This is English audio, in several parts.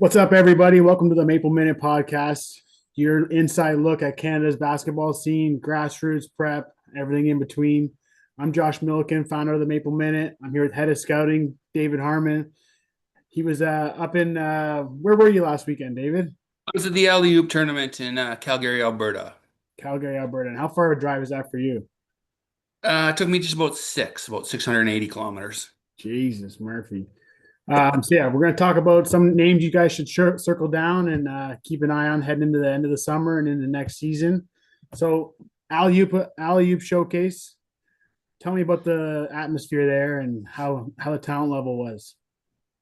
What's up, everybody? Welcome to the Maple Minute Podcast, your inside look at Canada's basketball scene, grassroots prep, everything in between. I'm Josh Millican, founder of the Maple Minute. I'm here with head of scouting, David Harmon. He was up in, where were you last weekend, David? I was at the AAU tournament in Calgary, Alberta. Calgary, Alberta. And how far a drive is that for you? It took me just about 680 kilometers. Jesus, Murphy. So we're going to talk about some names you guys should circle down and keep an eye on heading into the end of the summer and into next season. So, AlleyOOP Showcase. Tell me about the atmosphere there and how the talent level was.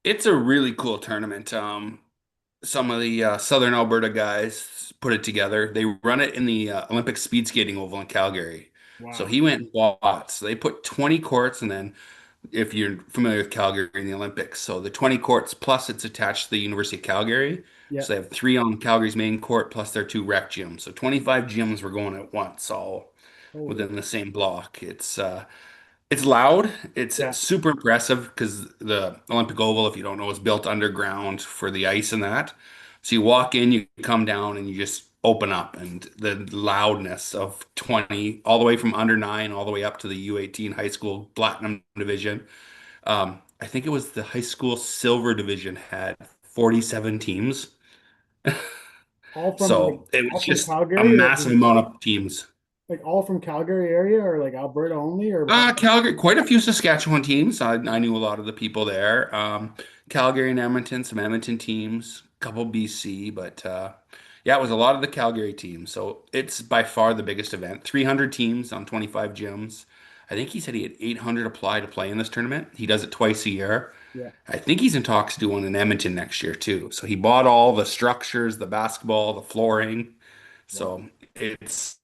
It's a really cool tournament. Some of the Southern Alberta guys put it together. They run it in the Olympic speed skating oval in Calgary. So Wow. he went and bought. So they put 20 courts, and then if you're familiar with Calgary in the Olympics, so the 20 courts plus it's attached to the University of Calgary. Yeah. So they have three on Calgary's main court plus their two rec gyms. So 25 gyms were going at once, all Holy. within the same block. It's loud. It's Yeah. super impressive because the Olympic Oval, if you don't know, is built underground for the ice and that. So you walk in, you come down, and you just open up, and the loudness of 20, all the way from under nine, all the way up to the U18 high school platinum division. I think it was the high school silver division had 47 teams. All from So it was all from just a Calgary or massive amount of teams. like all from Calgary area or like Alberta only or Calgary, quite a few Saskatchewan teams. I knew a lot of the people there. Calgary and Edmonton, some Edmonton teams, a couple BC, but yeah, it was a lot of the Calgary teams. So it's by far the biggest event. 300 teams on 25 gyms. I think he said he had 800 apply to play in this tournament. He does it twice a year. yeah. I think he's in talks to do one in Edmonton next year too. So he bought all the structures, the basketball, the flooring. Wow. So it's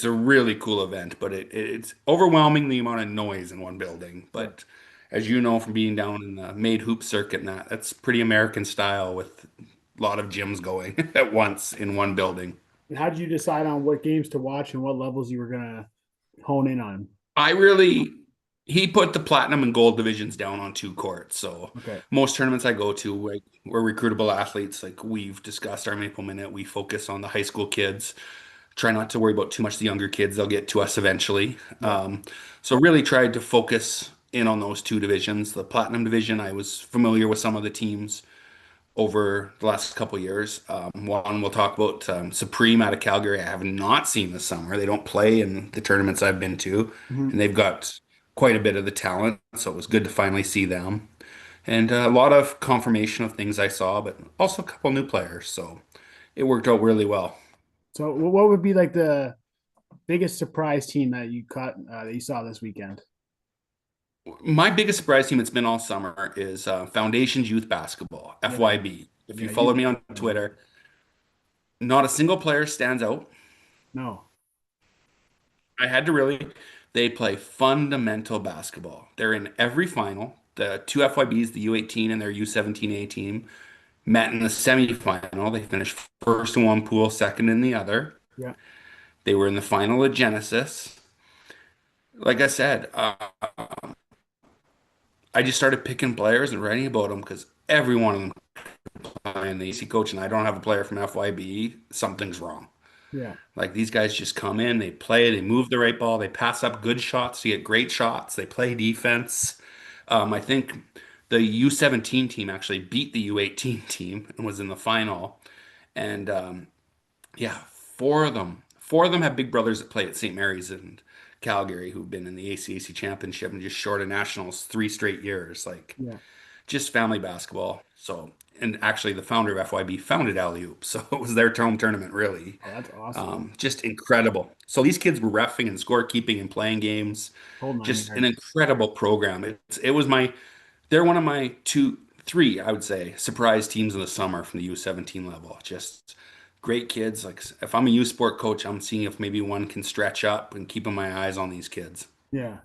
a really cool event, but it's overwhelming the amount of noise in one building. Yeah. But as you know from being down in the made hoop circuit and that's pretty American style with a lot of gyms going at once in one building. And how did you decide on what games to watch and what levels you were gonna hone in on? I really he put the platinum and gold divisions down on two courts. So Okay. most tournaments I go to, like we're recruitable athletes, like we've discussed our Maple Minute, we focus on the high school kids. Try not to worry about too much the younger kids. They'll get to us eventually. Yeah. So really tried to focus in on those two divisions. The Platinum division, I was familiar with some of the teams over the last couple of years. One we'll talk about Supreme out of Calgary. I have not seen this summer. They don't play in the tournaments I've been to, Mhm. and they've got quite a bit of the talent. So it was good to finally see them. And a lot of confirmation of things I saw, but also a couple new players. So it worked out really well. So what would be like the biggest surprise team that you caught that you saw this weekend? My biggest surprise team it's been all summer is Foundations Youth Basketball, Yeah. FYB. If you Yeah, you followed me on Twitter, not a single player stands out. no. I had to really, they play fundamental basketball. They're in every final. The two FYBs, the U18 and their U17 A team, met in the semifinal. They finished first in one pool, second in the other. Yeah. They were in the final of Genesis. Like I said, I just started picking players and writing about them because every one of them and the AC coach and I don't have a player from FYB, something's wrong. Yeah. Like these guys just come in, they play, they move the right ball, they pass up good shots to get great shots, they play defense. I think the U17 team actually beat the U18 team and was in the final. And yeah, four of them have big brothers that play at St. Mary's and Calgary who've been in the ACAC championship and just short of nationals 3 straight years. Like Yeah. just family basketball. So, and actually, the founder of FYB founded AlleyOOP, so it was their home tournament, really. Oh, that's awesome. Just incredible. So these kids were reffing and scorekeeping and playing games. Whole nine Just an yards. incredible program. It was they're one of my two, three, I would say, surprise teams in the summer from the U17 level. Just great kids. Like if I'm a U Sport coach, I'm seeing if maybe one can stretch up and keeping my eyes on these kids. Yeah.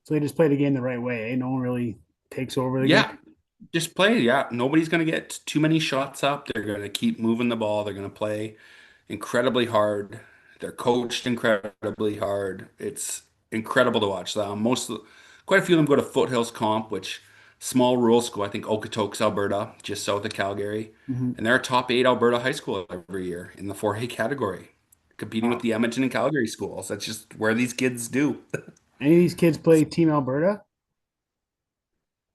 So they just play the game the right way. Eh? No one really takes over the game. Yeah, just play. Yeah, nobody's going to get too many shots up. They're going to keep moving the ball. They're going to play incredibly hard. They're coached incredibly hard. It's incredible to watch. Quite a few of them go to Foothills Comp, which small rural school. I think Okotoks, Alberta, just south of Calgary. Mhm. And they're a top eight Alberta high school every year in the 4A category, competing with Wow. the Edmonton and Calgary schools. That's just where these kids do. Any of these kids play Team Alberta?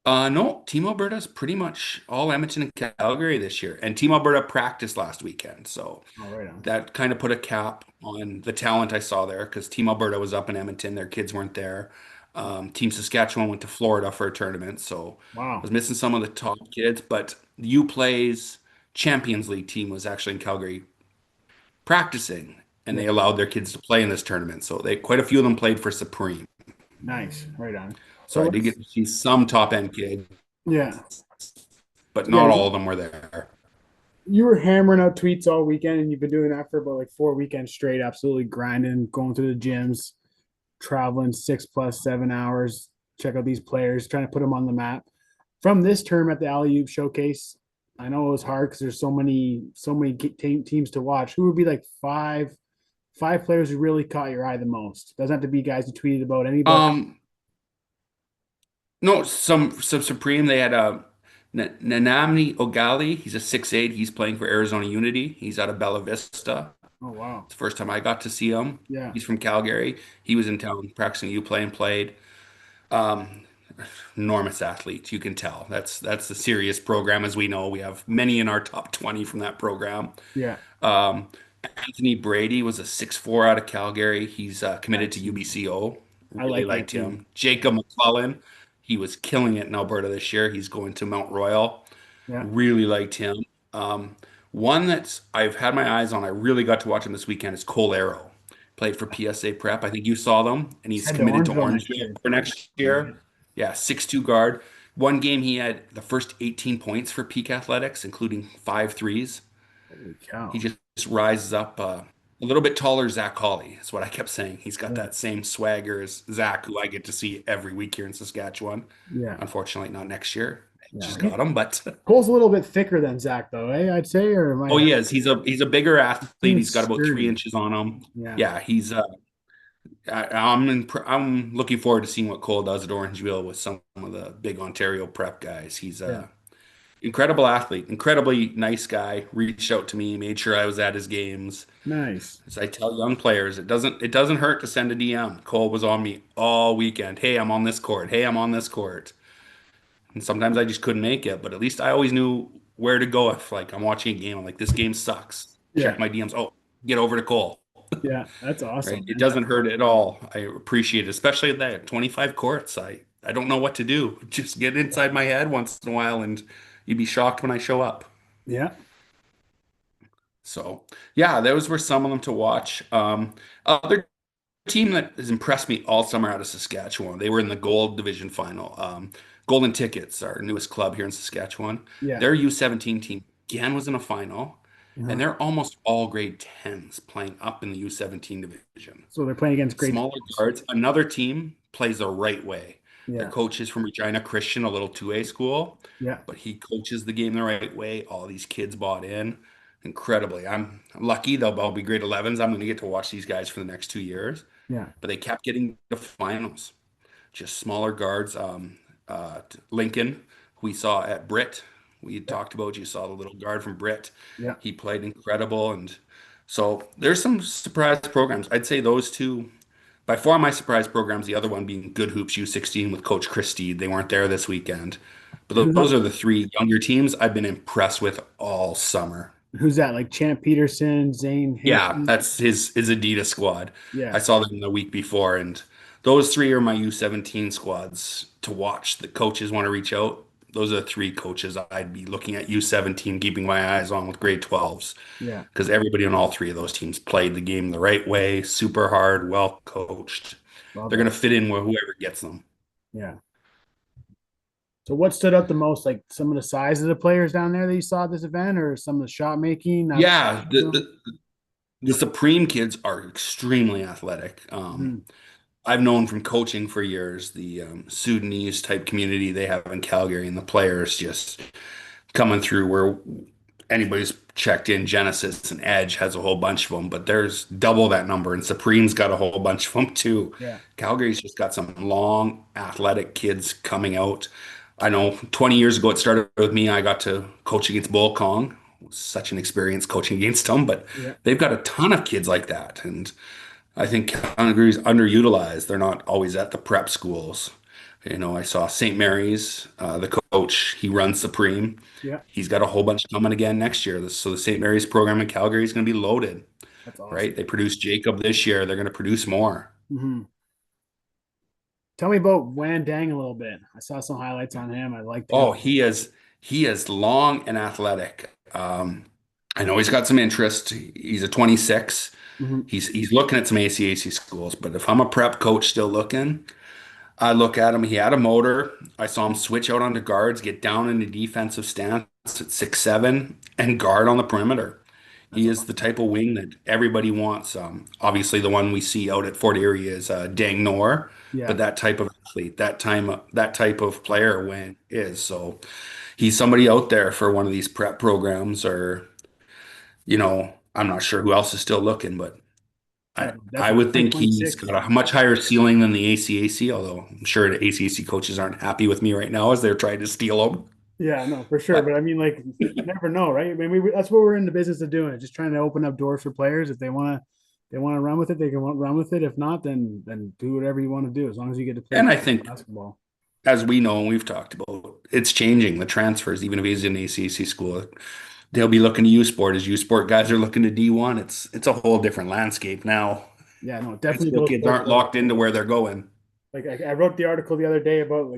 No, Team Alberta's pretty much all Edmonton and Calgary this year. And Team Alberta practiced last weekend. So Oh, right on. that kind of put a cap on the talent I saw there because Team Alberta was up in Edmonton. Their kids weren't there. Team Saskatchewan went to Florida for a tournament. So I Wow. was missing some of the top kids. But U Play's Champions League team was actually in Calgary practicing. And Yeah. they allowed their kids to play in this tournament. So they quite a few of them played for Supreme. Nice. Right on. So So I did get let's, to see some top end kids, yeah. but Yeah. not all of them were there. You were hammering out tweets all weekend and you've been doing that for about like 4 weekends straight, absolutely grinding, going to the gyms, traveling 6 plus 7 hours, check out these players, trying to put them on the map. From this term at the AlleyOOP Showcase, I know it was hard because there's so many teams to watch. Who would be like five players who really caught your eye the most? Doesn't have to be guys who tweeted about anybody. Um, no, some Supreme. They had a Nanamni Ogali. He's a 6'8". He's playing for Arizona Unity. He's out of Bella Vista. Oh wow. It's the first time I got to see him. Yeah. He's from Calgary. He was in town practicing U play and played. Um, Enormous athlete. You can tell. That's a serious program, as we know. We have many in our top 20 from that program. Yeah. Um, Anthony Brady was a 6'4" out of Calgary. He's committed to Nice. UBCO. I Really like liked Anthony. him. Jacob McClellan, he was killing it in Alberta this year. He's going to Mount Royal. Yeah. Really liked him. Um, One that I've had my eyes on, I really got to watch him this weekend is Cole Arrow. Played for PSA Prep. I think you saw them, and He's he's head to committed to Orangeville next Orangeville year. for next year. Yeah, 6'2" guard. One game he had the first 18 points for Peak Athletics, including 5 threes. Holy He cow. just rises up a little bit taller. Zach Hawley is what I kept saying. He's got Yeah. that same swagger as Zach, who I get to see every week here in Saskatchewan. Yeah. Unfortunately, not next year. Yeah. Just got him, but Cole's a little bit thicker than Zach, though, eh? I'd say, or am oh, I? he is. He's a bigger athlete. Seems He's got about three sturdy. inches on him. Yeah. Yeah, I'm looking forward to seeing what Cole does at Orangeville with some of the big Ontario prep guys. He's Yeah. incredible athlete, incredibly nice guy. Reached out to me, made sure I was at his games. Nice. As I tell young players, it doesn't hurt to send a DM. Cole was on me all weekend. Hey, I'm on this court. Hey, I'm on this court. And sometimes I just couldn't make it, but at least I always knew where to go if like I'm watching a game. I'm like, this game sucks. Yeah. Check my DMs. Oh, get over to Cole. Yeah. That's Right? awesome, It man. doesn't hurt at all. I appreciate it, especially that 25 courts. I don't know what to do. Just get inside my head once in a while, and you'd be shocked when I show up. Yeah. So yeah, those were some of them to watch. Other team that has impressed me all summer out of Saskatchewan. They were in the Gold Division final. Golden Tickets, our newest club here in Saskatchewan. Yeah. Their U17 team again was in a final, and Uh-huh. they're almost all grade 10s playing up in the U17 division. So they're playing against great Smaller teams. guards. Another team plays the right way. Their Yeah. coach is from Regina Christian, a little 2A school, Yeah. but he coaches the game the right way. All these kids bought in incredibly. I'm lucky they'll all be grade 11s. I'm going to get to watch these guys for the next 2 years. Yeah. But they kept getting to finals. Just smaller guards. Lincoln, who we saw at Britt, we had talked about. You saw the little guard from Britt. Yeah. He played incredible, and so there's some surprise programs. I'd say those two, by far my surprise programs. The other one being Good Hoops U16 with Coach Christie. They weren't there this weekend, but Who's those that? are the three younger teams I've been impressed with all summer. Who's that? Like Champ Peterson, Zane Yeah, Hinton. that's his Adidas squad. I Yeah. saw them the week before, and those three are my U17 squads to watch. The coaches want to reach out. Those are the three coaches I'd be looking at U17, keeping my eyes on with grade 12s, Yeah. because everybody on all three of those teams played the game the right way, super hard, well coached. Love They're going it. to fit in with whoever gets them. Yeah. So what stood out the most? Like some of the size of the players down there that you saw at this event, or some of the shot making? Yeah, the Supreme kids are extremely athletic. Mhm. I've known from coaching for years the Sudanese type community they have in Calgary, and the players just coming through where anybody's checked in. Genesis and Edge has a whole bunch of them, but there's double that number, and Supreme's got a whole bunch of them too. Yeah. Calgary's just got some long athletic kids coming out. I know 20 years ago it started with me. I got to coach against Bull Kong. It was such an experience coaching against them, but Yeah, they've got a ton of kids like that. And I think Calgary's underutilized. They're not always at the prep schools. I saw St. Mary's, the coach, he runs Supreme. yeah, He's got a whole bunch coming again next year. So the St. Mary's program in Calgary is going to be loaded, that's right? awesome. They produced Jacob this year. They're going to produce more. Hmm. Tell me about Wan Dang a little bit. I saw some highlights on him. I liked him. Oh, he is long and athletic. I know he's got some interest. He's a 26. Hmm. He's looking at some ACAC schools, but if I'm a prep coach still looking, I look at him. He had a motor. I saw him switch out onto guards, get down in the defensive stance at 6'7", and guard on the perimeter. That's He is the awesome. type of wing that everybody wants. Obviously, the one we see out at Fort Erie is Deng, but Yeah, that type of athlete, that type of player, when is so he's somebody out there for one of these prep programs, or I'm not sure who else is still looking, but yeah, I definitely. would think he's 2026. got a much higher ceiling than the ACAC, although I'm sure the ACAC coaches aren't happy with me right now as they're trying to steal him. Yeah, no, for sure. But But I mean, like, you never know, right? I mean, that's what we're in the business of doing, just trying to open up doors for players. If they want to run with it, they can run with it. If not, then do whatever you want to do, as long as you get to play and I think, basketball. as we know and we've talked about, it's changing the transfers. Even if he's in ACAC school, they'll be looking to U Sport as U Sport guys are looking to D1. It's a whole different landscape now. Yeah, no, it High definitely school goes kids both aren't ways. locked into where they're going. Like I wrote the article the other day about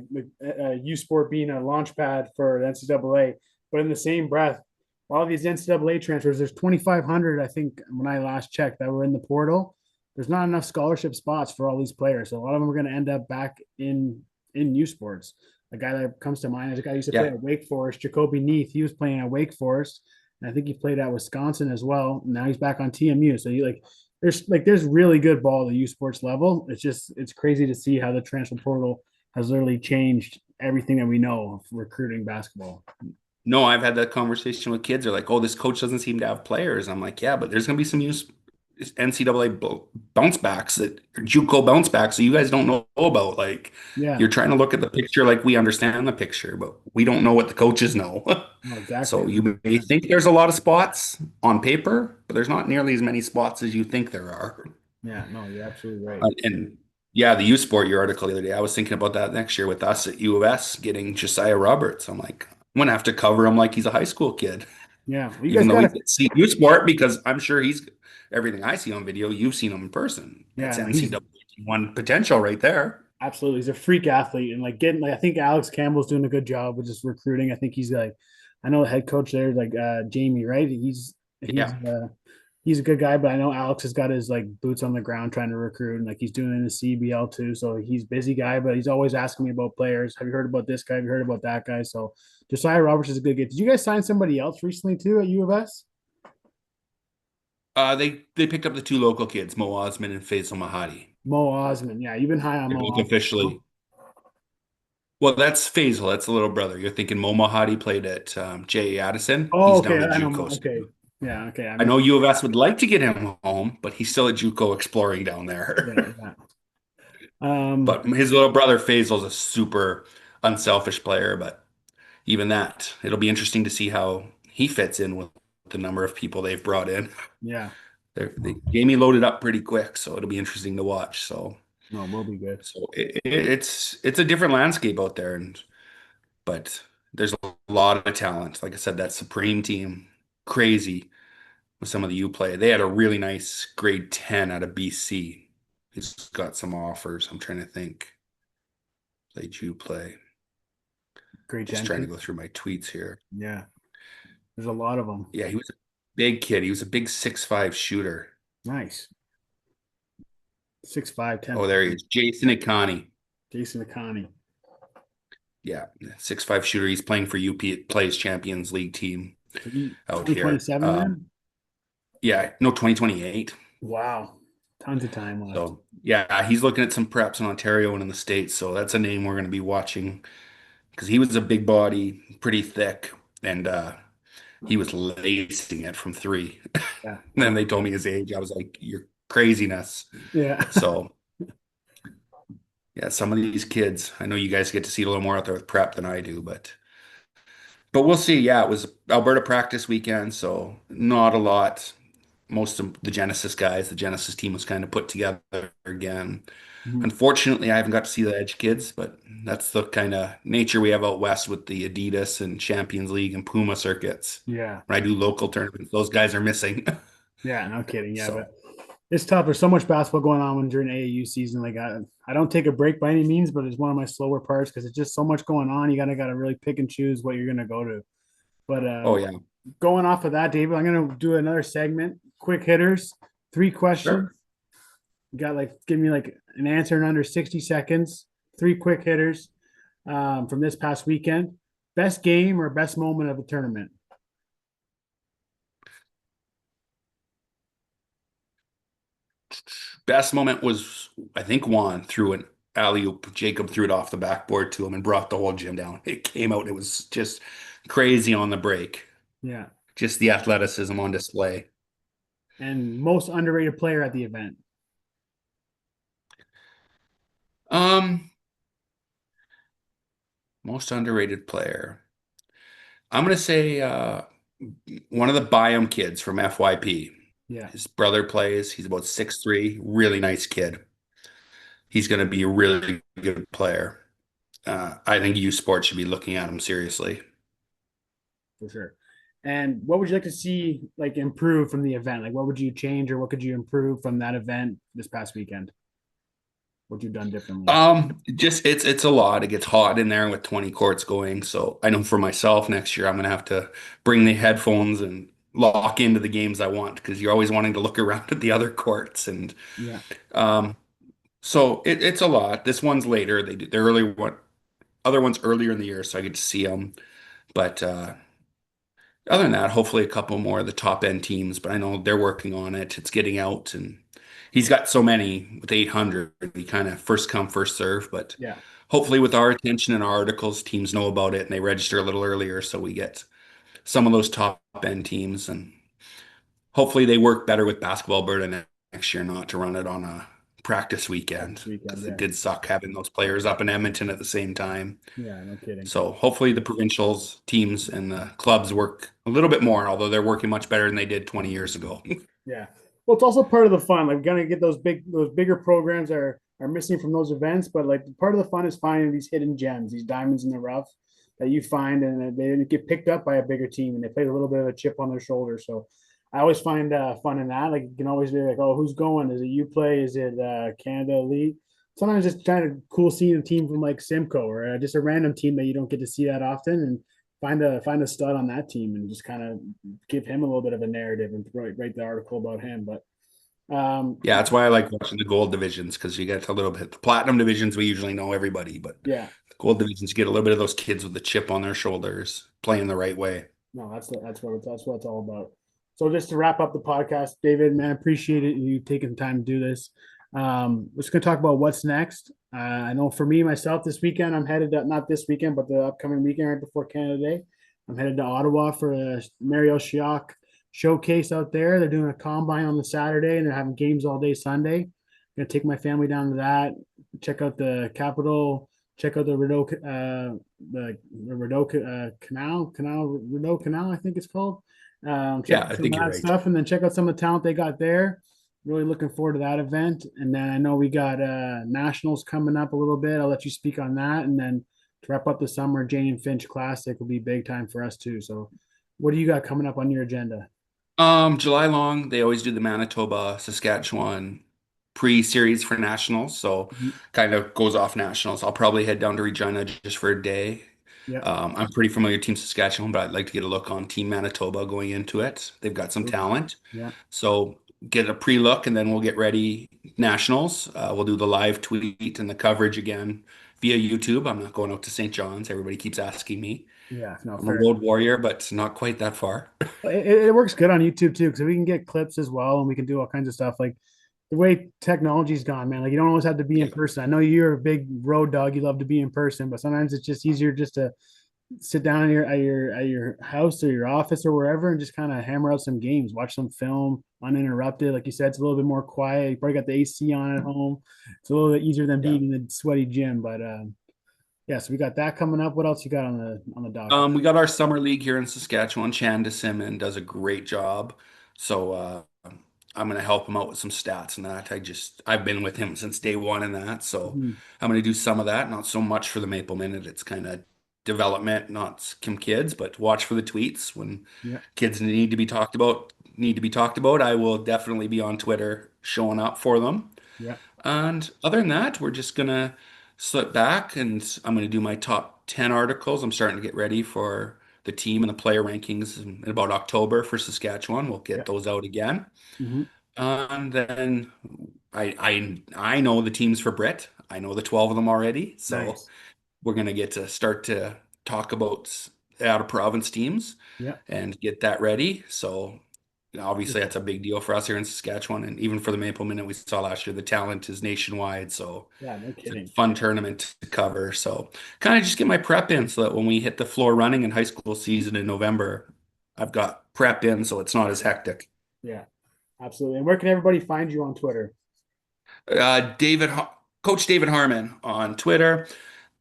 U Sport being a launch pad for the NCAA, but in the same breath, all these NCAA transfers, there's 2,500, I think, when I last checked, that were in the portal. There's not enough scholarship spots for all these players, so a lot of them are going to end up back in U Sports. A guy that comes to mind is a guy who used to play Yeah. at Wake Forest, Jacoby Neath. He was playing at Wake Forest, and I think he played at Wisconsin as well. Now he's back on TMU. So you there's really good ball at the U Sports level. It's crazy to see how the transfer portal has literally changed everything that we know of recruiting basketball. No, I've had that conversation with kids. They're like, "Oh, this coach doesn't seem to have players." I'm like, "Yeah, but there's going to be some NCAA bounce backs that or JUCO bounce backs that you guys don't know about. Like, Yeah, you're trying to look at the picture like we understand the picture, but we don't know what the coaches know." no, exactly. So you may 100%. think there's a lot of spots on paper, but there's not nearly as many spots as you think there are. Yeah, no, you're absolutely right. And yeah, the U Sport, your article the other day, I was thinking about that next year with us at U of S getting Josiah Roberts. I'm like, I'm gonna have to cover him like he's a high school kid, Yeah, well, you guys even though got he's to. at U Sport, because I'm sure he's everything I see on video. You've seen him in person. Yeah, That's no, he's NCAA one potential right there. absolutely he's a freak athlete, and like getting like I think Alex Campbell's doing a good job with just recruiting. I think he's like, I know the head coach there, like Jamie, right? He's Yeah. he's a good guy, but I know Alex has got his like boots on the ground trying to recruit, and like he's doing it in the CBL too. So he's a busy guy, but he's always asking me about players. Have you heard about this guy? Have you heard about that guy? So Josiah Roberts is a good get. Did you guys sign somebody else recently too at U of S? They picked up the two local kids, Mo Osman and Faisal Mahadi. Mo Osman. Yeah, you've been high on They're Mo both Osman. Huh? officially. Well, that's Faisal. That's the little brother. You're thinking Mo Mahadi played at J. Addison. Oh, He's okay. down at I know Mo. JUCO Okay. still. Yeah. Okay. I I know missed. U of S would like to get him home, but he's still at JUCO exploring down Yeah. there. Yeah. But his little brother Faisal's a super unselfish player. But even that, it'll be interesting to see how he fits in with the number of people they've brought in. Yeah. Jamie loaded up pretty quick, so it'll be interesting to watch. So, No, we'll be good. so it's a different landscape out there, but there's a lot of talent. Like I said, that Supreme team, crazy with some of the U play. They had a really nice grade 10 out of BC. He's got some offers. I'm trying to think. Played U play. Great Just trying to gentry. go through my tweets here. Yeah. There's a lot of them. Yeah, he was a big kid. He was a big 6'5" shooter. Nice. 6'5", Oh, there he is. Jason Ikani. Jason Akani. Yeah, 6'5" shooter. He's playing for UP, plays Champions League team So he out here. 2027 then? Yeah, no, 2028. Wow. Tons of time left. So yeah, he's looking at some preps in Ontario and in the States. So that's a name we're going to be watching because he was a big body, pretty thick, and he was lacing it from three. Yeah. And then No. they told me his age. I was like, "You're craziness." Yeah. So Yeah, some of these kids, I know you guys get to see a little more out there with prep than I do, but we'll see. Yeah, it was Alberta practice weekend, so not a lot. Most of the Genesis guys, the Genesis team was kind of put together again. Mhm. Unfortunately, I haven't got to see the Edge kids, but that's the kind of nature we have out west with the Adidas and Champions League and Puma circuits. Yeah. When I do local tournaments, those guys are missing. Yeah, no kidding. Yeah, So, but it's tough. There's so much basketball going on when during AAU season. Like I don't take a break by any means, but it's one of my slower parts because it's just so much going on. You gotta really pick and choose what you're gonna go to. But oh yeah, going off of that, David, I'm gonna do another segment. Quick hitters, 3 questions. sure. You got like give me like an answer in under 60 seconds. 3 quick hitters from this past weekend. Best game or best moment of the tournament? Best moment was, I think, Juan threw an alley-oop. Jacob threw it off the backboard to him and brought the whole gym down. It came out. It was just crazy on the break. Yeah. Just the athleticism on display. And most underrated player at the event. Um, Most underrated player. I'm gonna say one of the Biome kids from FYP. Yeah, His brother plays. He's about 6'3", really nice kid. He's gonna be a really good player. I think U Sports should be looking at him seriously. for sure. And what would you like to see like improve from the event? Like what would you change or what could you improve from that event this past weekend? What you've done differently? Just it's a lot. It gets hot in there with 20 courts going. So I know for myself next year I'm gonna have to bring the headphones and lock into the games I want because you're always wanting to look around at the other courts and Yeah, um so it's a lot. This one's later. They do the early one, other ones earlier in the year, so I get to see them. But other than that, hopefully a couple more of the top end teams. But I know they're working on it. It's getting out, and he's got so many with 800. He kind of first come first serve. But yeah, hopefully, with our attention and our articles, teams know about it and they register a little earlier, so we get some of those top end teams, and hopefully they work better with Basketball Alberta next year, not to run it on a practice weekend this weekend. because it Yeah, did suck having those players up in Edmonton at the same time. yeah, no kidding. So hopefully the provincials teams and the clubs work a little bit more, although they're working much better than they did 20 years ago. Yeah. Well, it's also part of the fun. Like, we're gonna get those bigger programs are missing from those events, but like part of the fun is finding these hidden gems, these diamonds in the rough that you find, and they get picked up by a bigger team, and they play a little bit of a chip on their shoulder. So, I always find fun in that. Like, you can always be like, "Oh, who's going? Is it you play? Is it Canada Elite?" Sometimes it's kind of cool seeing a team from like Simcoe or just a random team that you don't get to see that often, and find a stud on that team and just kind of give him a little bit of a narrative and write the article about him. But Yeah, that's why I like watching the gold divisions because you get a little bit. The platinum divisions, we usually know everybody, but yeah, the gold divisions, you get a little bit of those kids with the chip on their shoulders playing the right way. no, that's what it's all about. So just to wrap up the podcast, David, man, appreciate it you taking the time to do this. We're just gonna talk about what's next. I know for me myself this weekend, I'm headed to, not this weekend, but the upcoming weekend right before Canada Day. I'm headed to Ottawa for a Marial Shayok Showcase out there. They're doing a combine on the Saturday and they're having games all day Sunday. I'm gonna take my family down to that, check out the Capitol, check out the Rideau, the Rideau Rideau Canal, I think it's called. Check Yeah, out I some of think you're that right. stuff, and then check out some of the talent they got there. Really looking forward to that event. And then I know we got nationals coming up a little bit. I'll let you speak on that. And then to wrap up the summer, Jane and Finch Classic will be big time for us too. So, what do you got coming up on your agenda? July long, they always do the Manitoba, Saskatchewan pre-series for nationals, so Mhm. kind of goes off nationals. I'll probably head down to Regina just for a day. Yeah, I'm pretty familiar with Team Saskatchewan, but I'd like to get a look on Team Manitoba going into it. They've got some talent. yeah, So get a pre-look and then we'll get ready nationals. We'll do the live tweet and the coverage again via YouTube. I'm not going out to St. John's. Everybody keeps asking me. yeah. No, I'm a fair. road warrior, but not quite that far. It works good on YouTube too because we can get clips as well, and we can do all kinds of stuff. Like the way technology's gone, man. Like you don't always have to be in Yeah. person. I know you're a big road dog. You love to be in person, but sometimes it's just easier just to sit down in your house or your office or wherever and just kind of hammer out some games, watch some film uninterrupted. Like you said, it's a little bit more quiet. You probably got the AC on at home. It's a little bit easier than Yeah. being in the sweaty gym. But yeah, so we got that coming up. What else you got on the docket? We got our summer league here in Saskatchewan. Chan DeSimon does a great job. So I'm gonna help him out with some stats and that. I've been with him since day one in that. So Mhm. I'm gonna do some of that. Not so much for the Maple Minute. It's kind of development, not some kids, but watch for the tweets when Yeah, kids need to be talked about. Need to be talked about. I will definitely be on Twitter showing up for them. yeah, And other than that, we're just gonna slip back and I'm gonna do my top 10 articles. I'm starting to get ready for the team and the player rankings in about October for Saskatchewan. We'll yeah. get those out again. Hmm. And then I know the teams for Brit. I know the 12 of them already. So Nice. we're gonna get to start to talk about out of province teams Yeah. and get that ready. So obviously Beautiful. that's a big deal for us here in Saskatchewan, and even for the Maple Minute we saw last year, the talent is nationwide. So Yeah, no it's a kidding. fun tournament to cover. So kind of just get my prep in so that when we hit the floor running in high school season in November, I've got prep in so it's not as hectic. Yeah, absolutely. And where can everybody find you on Twitter? David, Coach David Harmon on Twitter.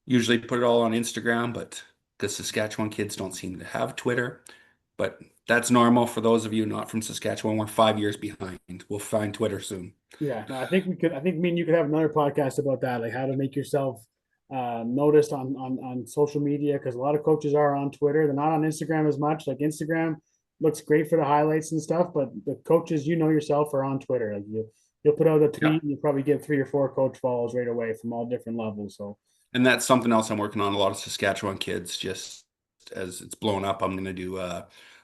Usually put it all on Instagram, but because Saskatchewan kids don't seem to have Twitter, but that's normal for those of you not from Saskatchewan. We're 5 years behind. We'll find Twitter soon. Yeah, no, I think we could. I think me and you could have another podcast about that, like how to make yourself noticed on social media. Because a lot of coaches are on Twitter; they're not on Instagram as much. Like Instagram looks great for the highlights and stuff, but the coaches, you know yourself, are on Twitter. Like you'll put out a Yeah. tweet, and you'll probably get 3 or 4 coach follows right away from all different levels. So And that's something else I'm working on. A lot of Saskatchewan kids, just as it's blown up, I'm going to do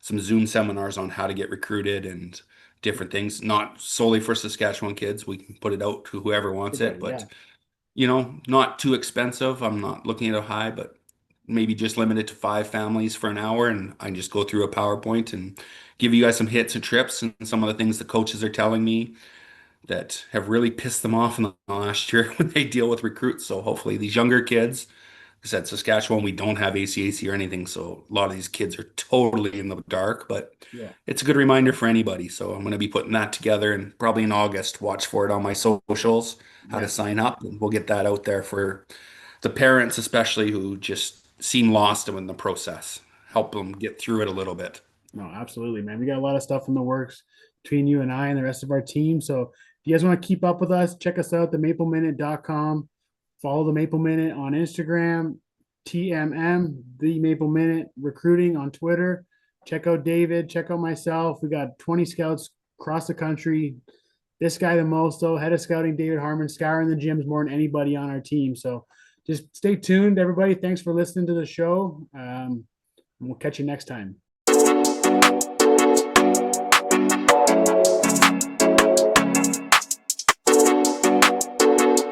some Zoom seminars on how to get recruited and different things, not solely for Saskatchewan kids. We can put it out to whoever wants it, everybody, but yeah, not too expensive. I'm not looking at a high, but maybe just limit it to 5 families for an hour, and I can just go through a PowerPoint and give you guys some hits and trips and some of the things the coaches are telling me that have really pissed them off in the last year when they deal with recruits. So hopefully these younger kids, like I said, Saskatchewan, we don't have ACAC or anything, so a lot of these kids are totally in the dark, but yeah, it's a good reminder for anybody. So I'm going to be putting that together and probably in August, watch for it on my socials, how to yeah. sign up, and we'll get that out there for the parents, especially who just seem lost in the process. Help them get through it a little bit. No, absolutely, man. We got a lot of stuff in the works between you and I and the rest of our team. So if you guys want to keep up with us, check us out, themapleminute.com. Follow the Maple Minute on Instagram, TMM, the Maple Minute recruiting on Twitter. Check out David, check out myself. We got 20 scouts across the country. This guy the most, though, head of scouting, David Harmon, scouring the gyms more than anybody on our team. So just stay tuned, everybody. Thanks for listening to the show. And we'll catch you next time.